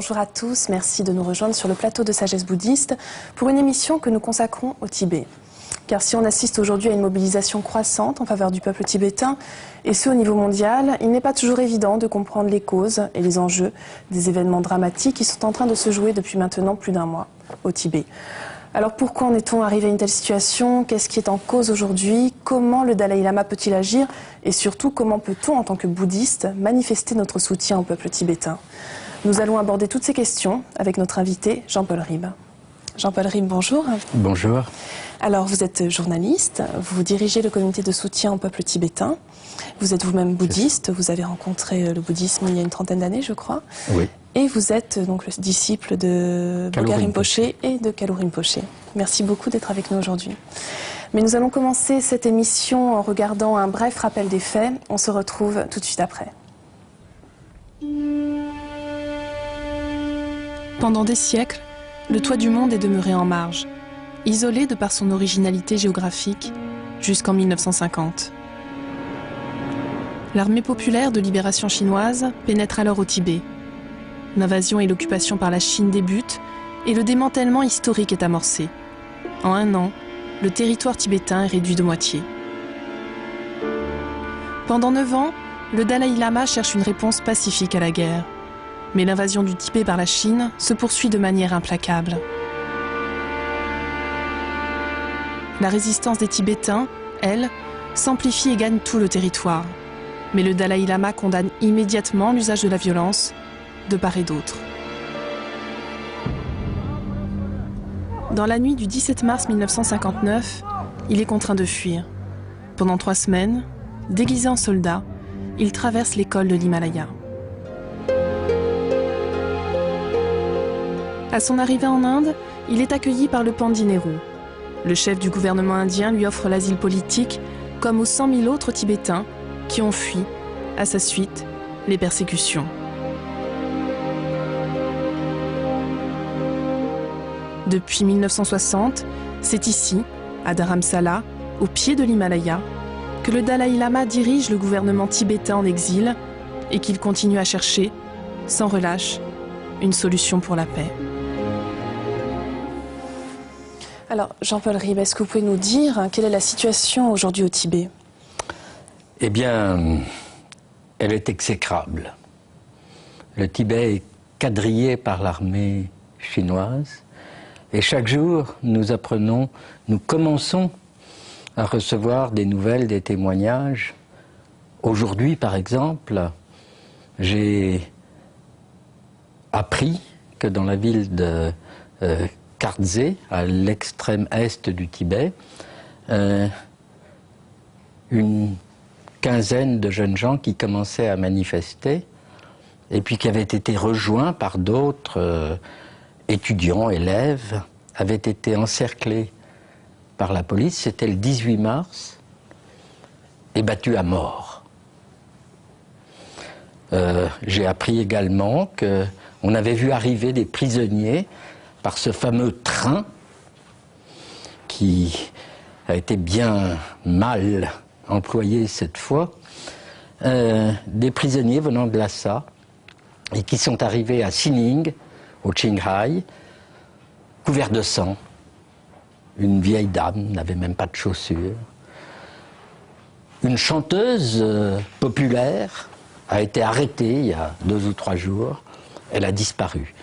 bonjour à tous, merci de nous rejoindre sur le plateau de Sagesse Bouddhiste pour une émission que nous consacrons au Tibet. Car si on assiste aujourd'hui à une mobilisation croissante en faveur du peuple tibétain, et ce au niveau mondial, il n'est pas toujours évident de comprendre les causes et les enjeux des événements dramatiques qui sont en train de se jouer depuis maintenant plus d'un mois au Tibet. Alors pourquoi en est-on arrivé à une telle situation? Qu'est-ce qui est en cause aujourd'hui? Comment le Dalai Lama peut-il agir? Et surtout, comment peut-on, en tant que bouddhiste, manifester notre soutien au peuple tibétain? Nous allons aborder toutes ces questions avec notre invité, Jean-Paul Ribes. Jean-Paul Ribes, bonjour. Bonjour. Alors, vous êtes journaliste, vous dirigez le comité de soutien au peuple tibétain. Vous êtes vous-même bouddhiste, vous avez rencontré le bouddhisme il y a une trentaine d'années, je crois. Oui. Et vous êtes donc le disciple de Bogha Rinpoché et de Kalu Rinpoché. Merci beaucoup d'être avec nous aujourd'hui. Mais nous allons commencer cette émission en regardant un bref rappel des faits. On se retrouve tout de suite après. Pendant des siècles, le toit du monde est demeuré en marge, isolé de par son originalité géographique, jusqu'en 1950. L'armée populaire de libération chinoise pénètre alors au Tibet. L'invasion et l'occupation par la Chine débutent et le démantèlement historique est amorcé. En un an, le territoire tibétain est réduit de moitié. Pendant 9 ans, le Dalai Lama cherche une réponse pacifique à la guerre. Mais l'invasion du Tibet par la Chine se poursuit de manière implacable. La résistance des Tibétains, elle, s'amplifie et gagne tout le territoire. Mais le Dalai Lama condamne immédiatement l'usage de la violence, de part et d'autre. Dans la nuit du 17 mars 1959, il est contraint de fuir. Pendant 3 semaines, déguisé en soldat, il traverse l'école de l'Himalaya. À son arrivée en Inde, il est accueilli par le Pandit Nehru. Le chef du gouvernement indien lui offre l'asile politique, comme aux 100 000 autres Tibétains qui ont fui, à sa suite, les persécutions. Depuis 1960, c'est ici, à Dharamsala, au pied de l'Himalaya, que le Dalai Lama dirige le gouvernement tibétain en exil et qu'il continue à chercher, sans relâche, une solution pour la paix. Alors, Jean-Paul Ribes, est-ce que vous pouvez nous dire quelle est la situation aujourd'hui au Tibet? Eh bien, elle est exécrable. Le Tibet est quadrillé par l'armée chinoise. Et chaque jour, nous commençons à recevoir des nouvelles, des témoignages. Aujourd'hui, par exemple, j'ai appris que dans la ville de Khartze, à l'extrême est du Tibet, une quinzaine de jeunes gens qui commençaient à manifester et puis qui avaient été rejoints par d'autres étudiants, élèves, avaient été encerclés par la police, c'était le 18 mars, et battus à mort. J'ai appris également qu'on avait vu arriver des prisonniers par ce fameux train qui a été bien mal employé cette fois, des prisonniers venant de Lhasa et qui sont arrivés à Xining, au Qinghai, couverts de sang. Une vieille dame n'avait même pas de chaussures. Une chanteuse populaire a été arrêtée il y a 2 ou 3 jours. Elle a disparu.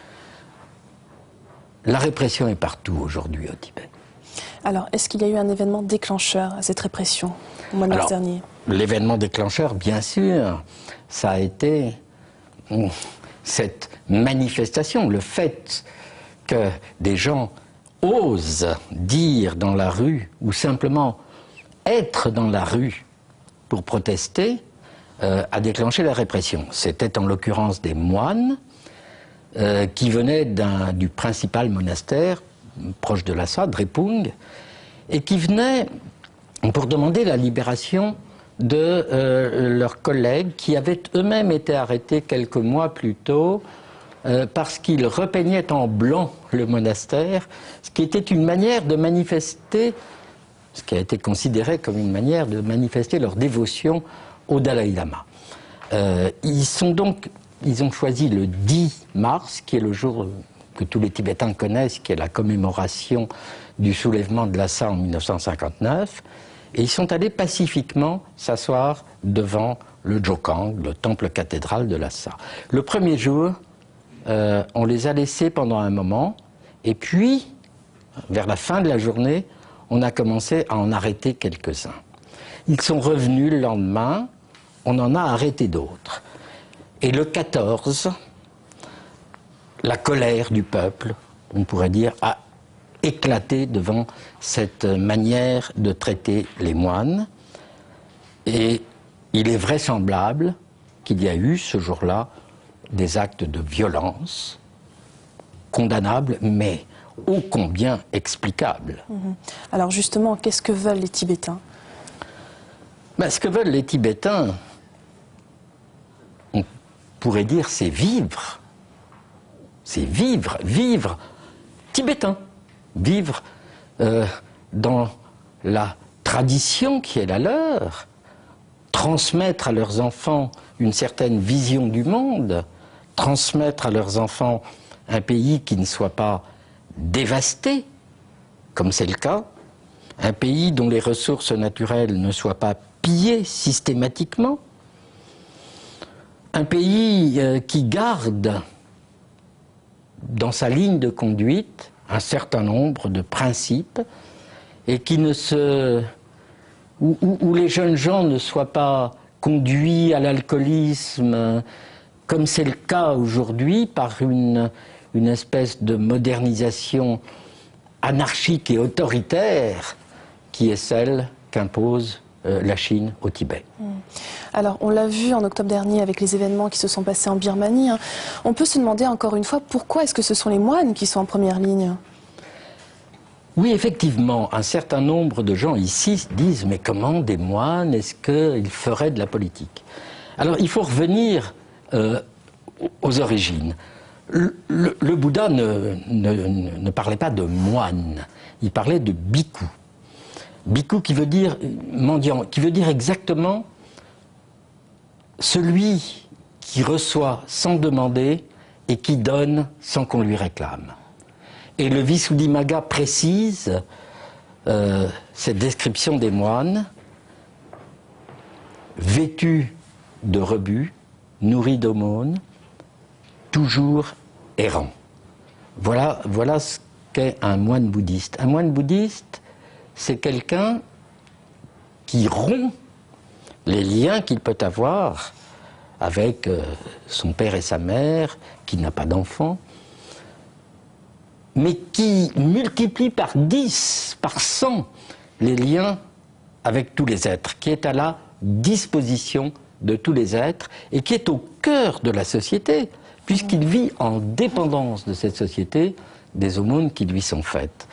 La répression est partout aujourd'hui au Tibet. Alors, est-ce qu'il y a eu un événement déclencheur à cette répression au mois de mars dernier? L'événement déclencheur, bien sûr, ça a été cette manifestation, le fait que des gens osent dire dans la rue ou simplement être dans la rue pour protester, a déclenché la répression. C'était en l'occurrence des moines qui venaient du principal monastère proche de Lhasa, Drepung, et qui venaient pour demander la libération de leurs collègues qui avaient eux-mêmes été arrêtés quelques mois plus tôt parce qu'ils repeignaient en blanc le monastère, ce qui était une manière de manifester, ce qui a été considéré comme une manière de manifester leur dévotion au Dalai Lama. Ils sont donc ils ont choisi le 10 mars, qui est le jour que tous les Tibétains connaissent, qui est la commémoration du soulèvement de Lhasa en 1959, et ils sont allés pacifiquement s'asseoir devant le Jokang, le temple cathédral de Lhasa. Le premier jour, on les a laissés pendant un moment, et puis, vers la fin de la journée, on a commencé à en arrêter quelques-uns. Ils sont revenus le lendemain, on en a arrêté d'autres. Et le 14, la colère du peuple, on pourrait dire, a éclaté devant cette manière de traiter les moines. Et il est vraisemblable qu'il y a eu ce jour-là des actes de violence condamnables, mais ô combien explicables. Alors justement, qu'est-ce que veulent les Tibétains? Ben, ce que veulent les Tibétains, on pourrait dire, c'est vivre. C'est vivre, vivre tibétain. Vivre dans la tradition qui est la leur. Transmettre à leurs enfants une certaine vision du monde. Transmettre à leurs enfants un pays qui ne soit pas dévasté, comme c'est le cas. Un pays dont les ressources naturelles ne soient pas pillées systématiquement. Un pays qui garde dans sa ligne de conduite un certain nombre de principes et qui ne se... où les jeunes gens ne soient pas conduits à l'alcoolisme, comme c'est le cas aujourd'hui, par une espèce de modernisation anarchique et autoritaire qui est celle qu'impose la Chine au Tibet. Alors, on l'a vu en octobre dernier avec les événements qui se sont passés en Birmanie. On peut se demander encore une fois pourquoi est-ce que ce sont les moines qui sont en première ligne? Oui, effectivement, un certain nombre de gens ici se disent « mais comment des moines, est-ce qu'ils feraient de la politique ?» Alors, il faut revenir aux origines. Le Bouddha ne parlait pas de moine, il parlait de bhikkhu. Bhikkhu qui veut dire mendiant, qui veut dire exactement celui qui reçoit sans demander et qui donne sans qu'on lui réclame. Et le Visuddhimagga précise cette description des moines, vêtus de rebut, nourris d'aumônes, toujours errant. Voilà ce qu'est un moine bouddhiste. Un moine bouddhiste, c'est quelqu'un qui rompt les liens qu'il peut avoir avec son père et sa mère, qui n'a pas d'enfant, mais qui multiplie par 10, par 100 les liens avec tous les êtres, qui est à la disposition de tous les êtres et qui est au cœur de la société, puisqu'il vit en dépendance de cette société des aumônes qui lui sont faites.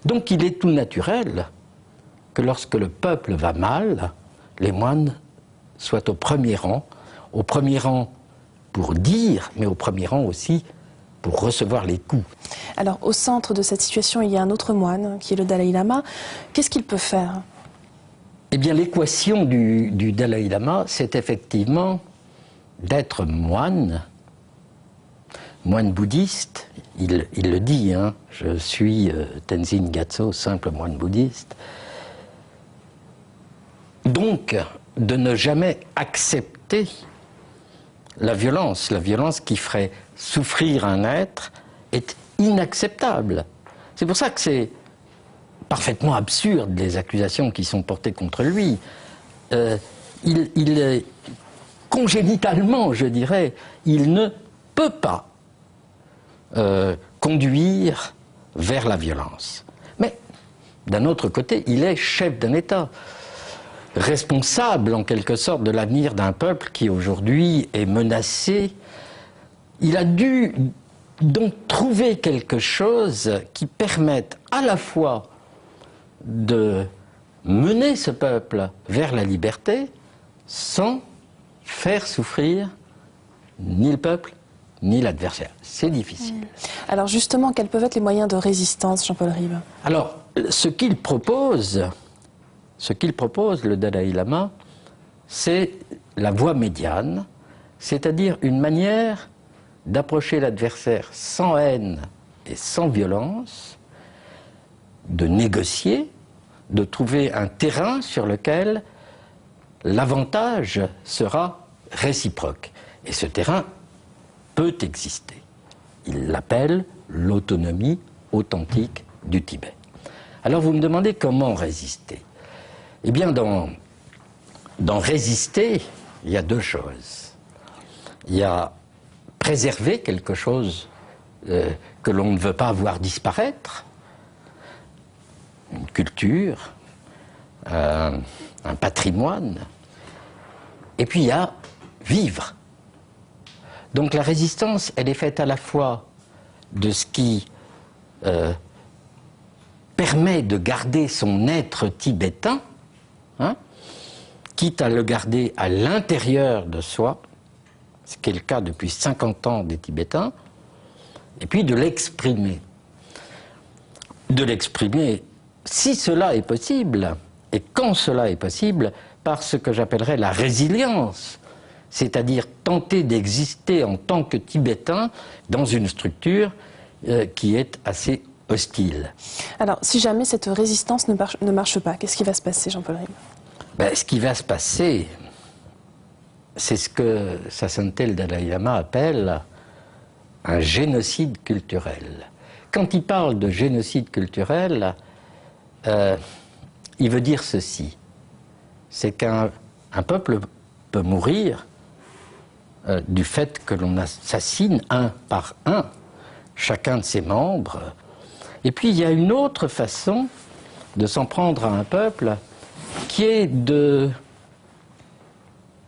Donc il est tout naturel que lorsque le peuple va mal, les moines soient au premier rang pour dire, mais au premier rang aussi pour recevoir les coups. Alors au centre de cette situation, il y a un autre moine, qui est le Dalai Lama. Qu'est-ce qu'il peut faire? Eh bien, l'équation du Dalai Lama, c'est effectivement d'être moine bouddhiste. Il le dit, hein, je suis Tenzin Gyatso, simple moine bouddhiste. Donc, de ne jamais accepter la violence qui ferait souffrir un être est inacceptable. C'est pour ça que c'est parfaitement absurde les accusations qui sont portées contre lui. Il est congénitalement, je dirais, il ne peut pas conduire vers la violence. Mais d'un autre côté, il est chef d'un État, responsable en quelque sorte de l'avenir d'un peuple qui aujourd'hui est menacé. Il a dû donc trouver quelque chose qui permette à la fois de mener ce peuple vers la liberté sans faire souffrir ni le peuple ni l'adversaire. C'est difficile. Alors justement, quels peuvent être les moyens de résistance, Jean-Paul Ribe? Alors, ce qu'il propose, le Dalai Lama, c'est la voie médiane, c'est-à-dire une manière d'approcher l'adversaire sans haine et sans violence, de négocier, de trouver un terrain sur lequel l'avantage sera réciproque. Et ce terrain peut exister. Il l'appelle l'autonomie authentique du Tibet. Alors vous me demandez comment résister. Eh bien, dans résister, il y a deux choses. Il y a préserver quelque chose que l'on ne veut pas voir disparaître, une culture, un patrimoine, et puis il y a vivre. Donc la résistance, elle est faite à la fois de ce qui permet de garder son être tibétain, hein, quitte à le garder à l'intérieur de soi, ce qui est le cas depuis 50 ans des Tibétains, et puis de l'exprimer. De l'exprimer, si cela est possible, et quand cela est possible, par ce que j'appellerais la résilience, c'est-à-dire tenter d'exister en tant que Tibétain dans une structure qui est assez hostile. Alors, si jamais cette résistance ne marche pas, qu'est-ce qui va se passer, Jean-Paul Ribe? Ben, ce qui va se passer, c'est ce que Sa Sainteté le Dalai Lama appelle un génocide culturel. Quand il parle de génocide culturel, il veut dire ceci, c'est qu'un peuple peut mourir du fait que l'on assassine un par un chacun de ses membres. Et puis il y a une autre façon de s'en prendre à un peuple qui est de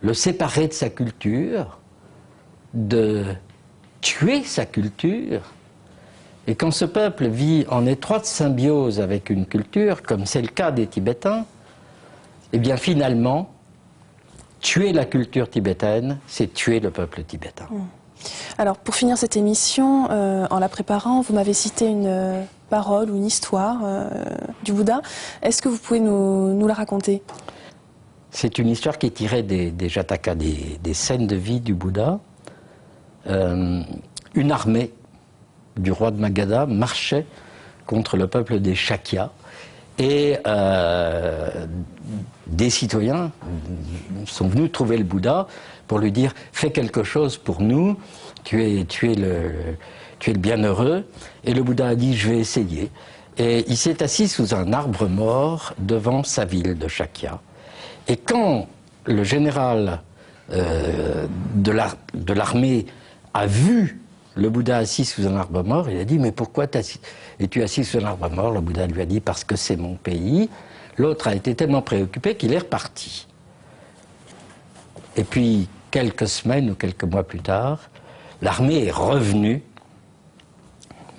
le séparer de sa culture, de tuer sa culture. Et quand ce peuple vit en étroite symbiose avec une culture, comme c'est le cas des Tibétains, eh bien finalement, tuer la culture tibétaine, c'est tuer le peuple tibétain. Alors pour finir cette émission, en la préparant, vous m'avez cité une parole ou une histoire du Bouddha. Est-ce que vous pouvez nous la raconter? C'est une histoire qui est tirée des Jataka, des scènes de vie du Bouddha. Une armée du roi de Magadha marchait contre le peuple des Shakyas et des citoyens sont venus trouver le Bouddha pour lui dire « Fais quelque chose pour nous, tu es le bienheureux ». Et le Bouddha a dit « Je vais essayer ». Et il s'est assis sous un arbre mort devant sa ville de Shakya. Et quand le général de l'armée a vu le Bouddha assis sous un arbre mort, il a dit « Mais pourquoi es-tu assis sous un arbre mort ?» Le Bouddha lui a dit « Parce que c'est mon pays ». L'autre a été tellement préoccupé qu'il est reparti. Et puis, quelques semaines ou quelques mois plus tard, l'armée est revenue,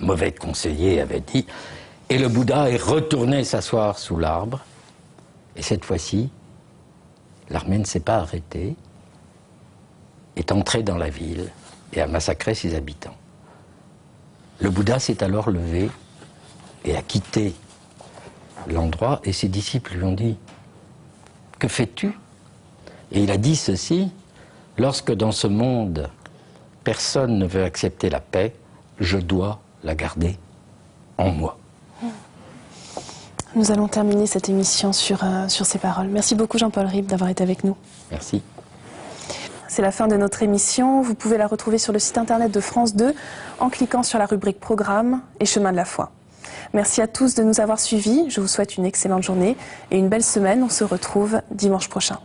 mauvais conseiller avait dit, et le Bouddha est retourné s'asseoir sous l'arbre. Et cette fois-ci, l'armée ne s'est pas arrêtée, est entrée dans la ville et a massacré ses habitants. Le Bouddha s'est alors levé et a quitté l'endroit, et ses disciples lui ont dit « Que fais-tu » Et il a dit ceci: « Lorsque dans ce monde, personne ne veut accepter la paix, je dois la garder en moi. » Nous allons terminer cette émission sur ces paroles. Merci beaucoup Jean-Paul Ribe d'avoir été avec nous. Merci. C'est la fin de notre émission. Vous pouvez la retrouver sur le site internet de France 2 en cliquant sur la rubrique Programme et Chemin de la foi. Merci à tous de nous avoir suivis. Je vous souhaite une excellente journée et une belle semaine. On se retrouve dimanche prochain.